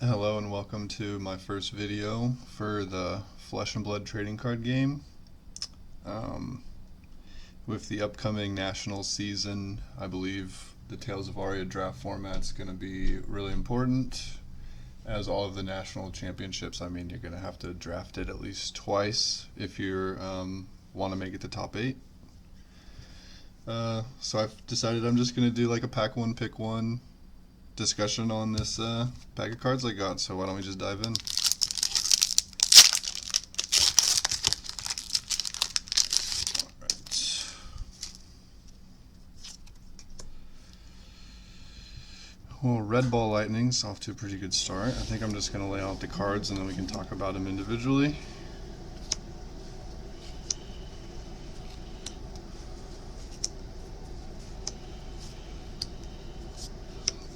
Hello and welcome to my first video for the Flesh and Blood trading card game. Um, with the upcoming national season, I believe the Tales of Aria draft format's going to be really important. As all of the national championships, I mean, you're going to have to draft it at least twice if you want to make it to top 8. So I've decided I'm just going to do like a pack one, pick one discussion on this pack of cards I got, so why don't we just dive in? Alright. Well, Red Ball Lightning's off to a pretty good start. I think I'm just going to lay out the cards and then we can talk about them individually.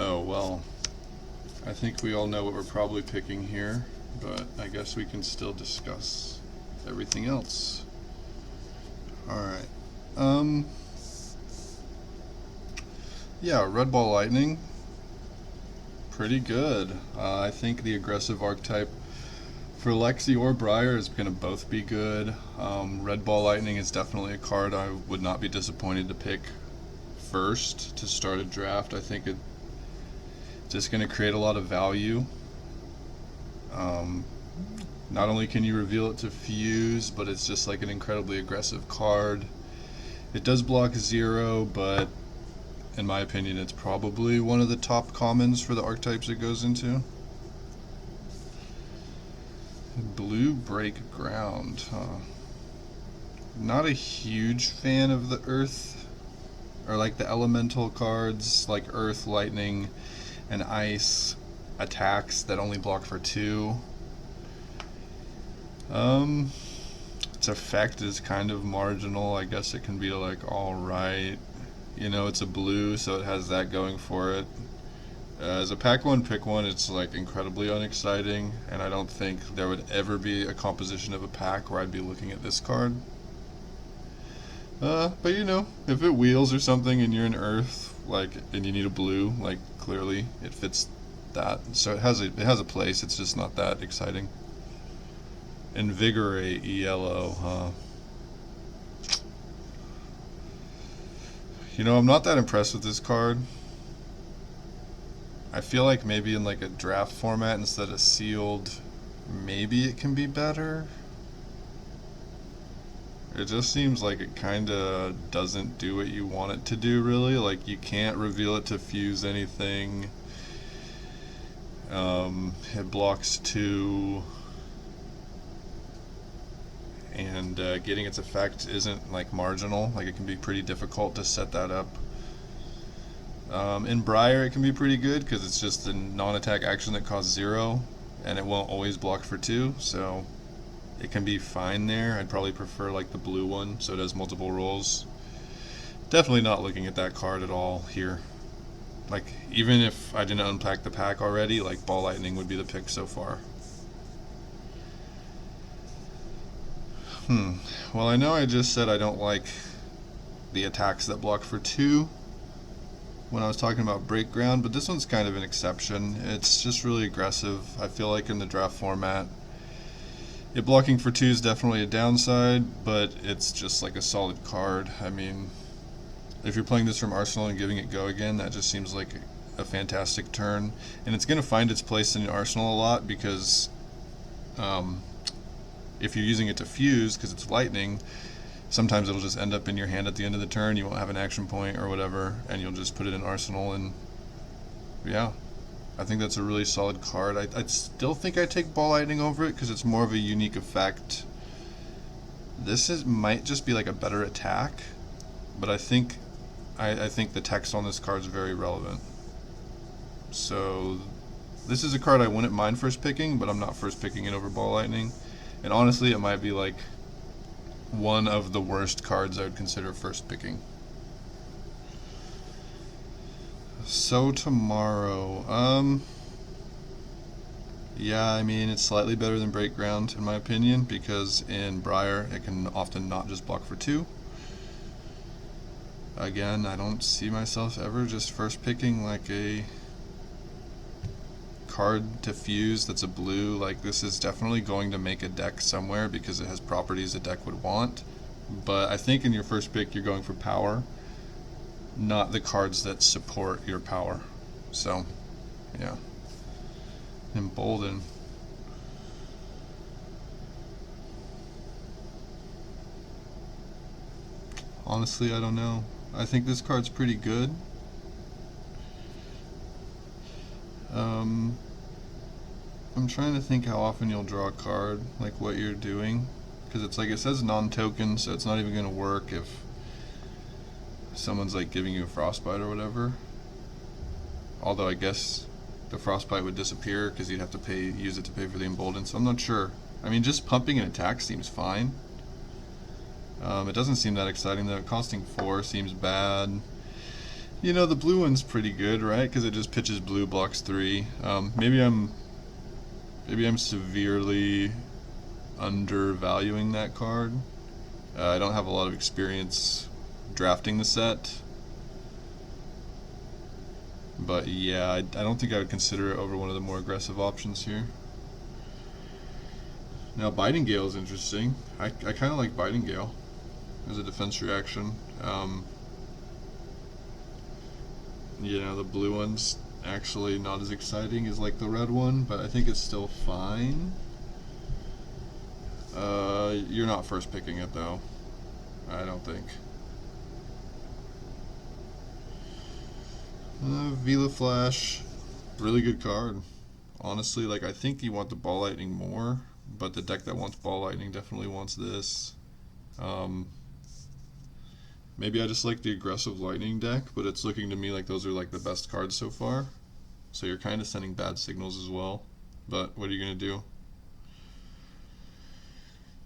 Oh, well, I think we all know what we're probably picking here, but I guess we can still discuss everything else. Alright. Yeah, Red Ball Lightning, pretty good. I think the aggressive archetype for Lexi or Briar is going to both be good. Red Ball Lightning is definitely a card I would not be disappointed to pick first to start a draft. I think it's just going to create a lot of value. Not only can you reveal it to fuse, but it's just like an incredibly aggressive card. It does block 0, but in my opinion it's probably one of the top commons for the archetypes it goes into. Blue Break Ground. Not a huge fan of the Earth, or like the elemental cards like Earth, Lightning, and Ice attacks that only block for 2. Its effect is kind of marginal. I guess it can be like alright. You know, it's a blue, so it has that going for it. As a pack one, pick one, it's like incredibly unexciting, and I don't think there would ever be a composition of a pack where I'd be looking at this card. But you know, if it wheels or something and you're in Earth, like, and you need a blue, like clearly it fits that. So it has a place. It's just not that exciting. Invigorate yellow, huh? You know, I'm not that impressed with this card. I feel like maybe in like a draft format instead of sealed, maybe it can be better. It just seems like it kinda doesn't do what you want it to do, really. Like, you can't reveal it to fuse anything. It blocks 2. And getting its effect isn't like marginal. Like, it can be pretty difficult to set that up. In Briar it can be pretty good because it's just a non-attack action that costs 0 and it won't always block for 2, so it can be fine there. I'd probably prefer like the blue one so it has multiple rolls. Definitely not looking at that card at all here. Like, even if I didn't unpack the pack already, like Ball Lightning would be the pick so far. Well, I know I just said I don't like the attacks that block for 2 when I was talking about Break Ground, but this one's kind of an exception. It's just really aggressive. I feel like in the draft format, it blocking for 2 is definitely a downside, but it's just like a solid card. I mean, if you're playing this from Arsenal and giving it go again, that just seems like a fantastic turn. And it's going to find its place in Arsenal a lot because if you're using it to fuse, because it's lightning, sometimes it'll just end up in your hand at the end of the turn. You won't have an action point or whatever, and you'll just put it in Arsenal. And yeah, I think that's a really solid card. I still think I take Ball Lightning over it because it's more of a unique effect. This might just be like a better attack, but I think the text on this card is very relevant. So this is a card I wouldn't mind first picking, but I'm not first picking it over Ball Lightning. And honestly, it might be like one of the worst cards I would consider first picking. So tomorrow, yeah, I mean, it's slightly better than Break Ground in my opinion, because in Briar it can often not just block for 2. Again, I don't see myself ever just first picking like a card to fuse that's a blue, like this is definitely going to make a deck somewhere because it has properties a deck would want. But I think in your first pick you're going for power, not the cards that support your power. So, yeah. Embolden. Honestly, I don't know. I think this card's pretty good. I'm trying to think how often you'll draw a card, like what you're doing, because it's like it says non-token, so it's not even going to work if someone's like giving you a frostbite or whatever. Although I guess the frostbite would disappear because you'd have to use it to pay for the embolden. So I'm not sure. I mean, just pumping an attack seems fine. It doesn't seem that exciting though. Costing 4 seems bad. You know, the blue one's pretty good, right? Because it just pitches blue, blocks 3. Maybe I'm severely undervaluing that card. I don't have a lot of experience drafting the set. But yeah, I don't think I would consider it over one of the more aggressive options here. Now, Biting Gale is interesting. I kind of like Biting Gale as a defense reaction. You know, the blue one's actually not as exciting as like the red one, but I think it's still fine. You're not first picking it though, I don't think. Vila Flash, really good card. Honestly, like I think you want the Ball Lightning more, but the deck that wants Ball Lightning definitely wants this. Maybe I just like the aggressive Lightning deck, but it's looking to me like those are like the best cards so far. So you're kind of sending bad signals as well. But what are you going to do?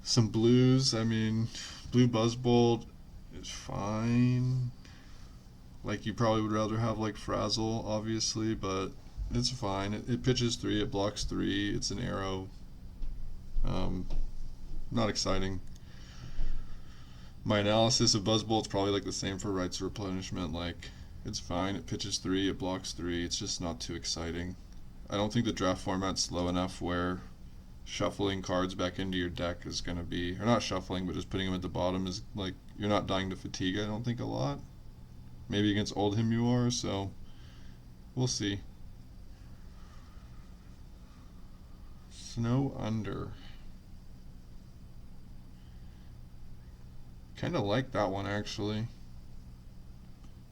Some blues, I mean, blue Buzzbolt is fine. Like you probably would rather have like Frazzle, obviously, but it's fine. It pitches 3, it blocks 3, it's an arrow. Not exciting. My analysis of Buzzbolt's probably like the same for Rites of Replenishment. Like, it's fine, it pitches 3, it blocks 3, it's just not too exciting. I don't think the draft format's slow enough where shuffling cards back into your deck is going to be, or not shuffling, but just putting them at the bottom is like, you're not dying to fatigue, I don't think, a lot. Maybe against Oldhim you are, so we'll see. Snow Under. Kind of like that one actually.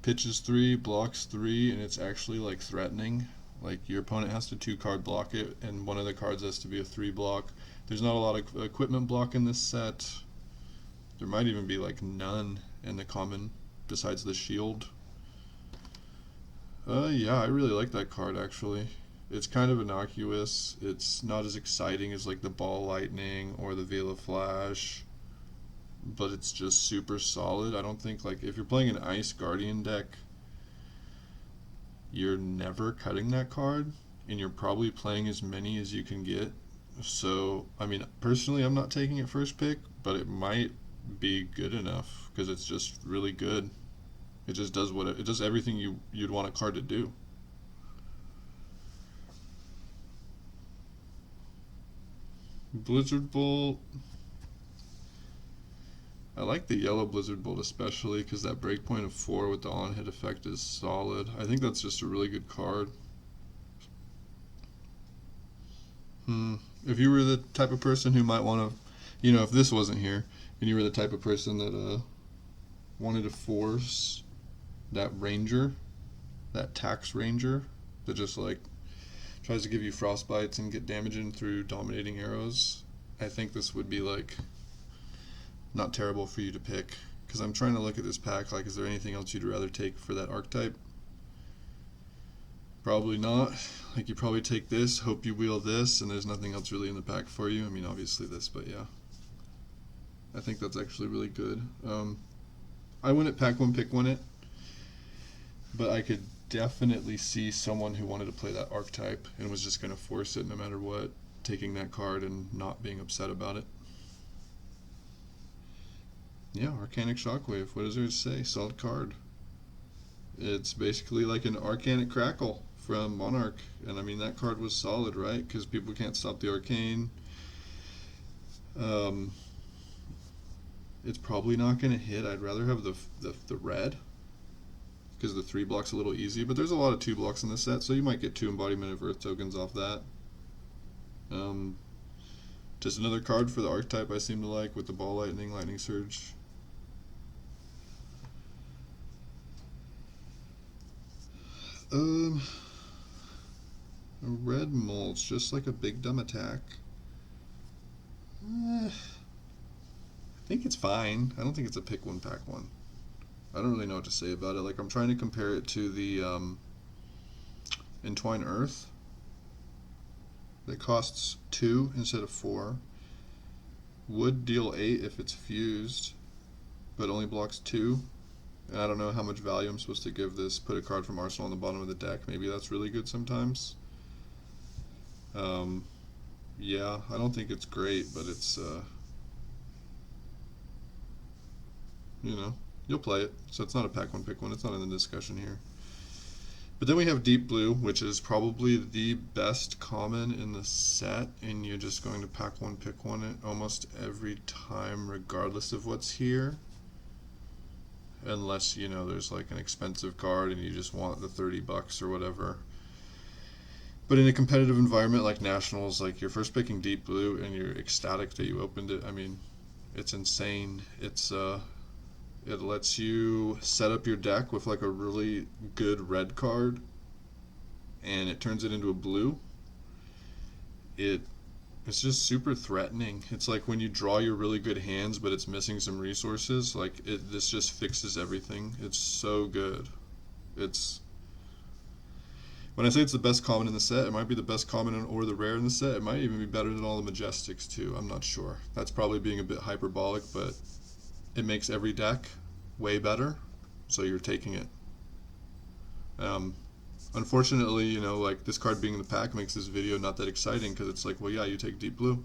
Pitches 3, blocks 3, and it's actually like threatening. Like your opponent has to 2-card block it, and one of the cards has to be a 3 block. There's not a lot of equipment block in this set. There might even be like none in the common besides the shield. Yeah, I really like that card actually. It's kind of innocuous. It's not as exciting as like the Ball Lightning or the Vela Flash, but it's just super solid. I don't think, like, if you're playing an Ice Guardian deck, you're never cutting that card, and you're probably playing as many as you can get. So, I mean, personally, I'm not taking it first pick, but it might be good enough because it's just really good. It just does it does everything you'd want a card to do. Blizzard Bolt. I like the yellow Blizzard Bolt especially because that breakpoint of 4 with the on-hit effect is solid. I think that's just a really good card. If you were the type of person who might want to, you know, if this wasn't here, and you were the type of person that wanted to force that ranger, that tax ranger, that just like tries to give you frostbites and get damage in through dominating arrows, I think this would be like not terrible for you to pick, because I'm trying to look at this pack like, is there anything else you'd rather take for that archetype? Probably not. Like, you probably take this, hope you wheel this, and there's nothing else really in the pack for you. I mean, obviously this, but yeah. I think that's actually really good. I wouldn't pack one, pick one it, but I could definitely see someone who wanted to play that archetype and was just going to force it no matter what, taking that card and not being upset about it. Yeah, Arcanic Shockwave. What does there say? Solid card. It's basically like an Arcanic Crackle from Monarch, and I mean that card was solid, right? Because people can't stop the arcane. Um, it's probably not going to hit. I'd rather have the red because the 3 block's a little easy, but there's a lot of 2 blocks in the set, so you might get 2 embodiment of Earth tokens off that. Just another card for the archetype I seem to like with the ball lightning, lightning surge. A red mulch, just like a big dumb attack. I think it's fine. I don't think it's a pick one, pack one. I don't really know what to say about it. Like, I'm trying to compare it to the Entwine Earth. That costs 2 instead of 4. Would deal 8 if it's fused, but only blocks 2. And I don't know how much value I'm supposed to give this. Put a card from Arsenal on the bottom of the deck. Maybe that's really good sometimes. Yeah, I don't think it's great, but it's, you know, you'll play it. So it's not a pack one, pick one. It's not in the discussion here. But then we have Deep Blue, which is probably the best common in the set, and you're just going to pack one, pick one almost every time, regardless of what's here. Unless, you know, there's like an expensive card and you just want the 30 bucks or whatever. But in a competitive environment like Nationals, like you're first picking Deep Blue and you're ecstatic that you opened it. I mean, it's insane. It lets you set up your deck with like a really good red card, and it turns it into a blue. It's just super threatening. It's like when you draw your really good hands, but it's missing some resources. Like this just fixes everything. It's so good. When I say it's the best common in the set, it might be the best common or the rare in the set. It might even be better than all the Majestics too. I'm not sure. That's probably being a bit hyperbolic, but it makes every deck way better, so you're taking it. Unfortunately, you know, like this card being in the pack makes this video not that exciting because it's like, well, yeah, you take Deep Blue.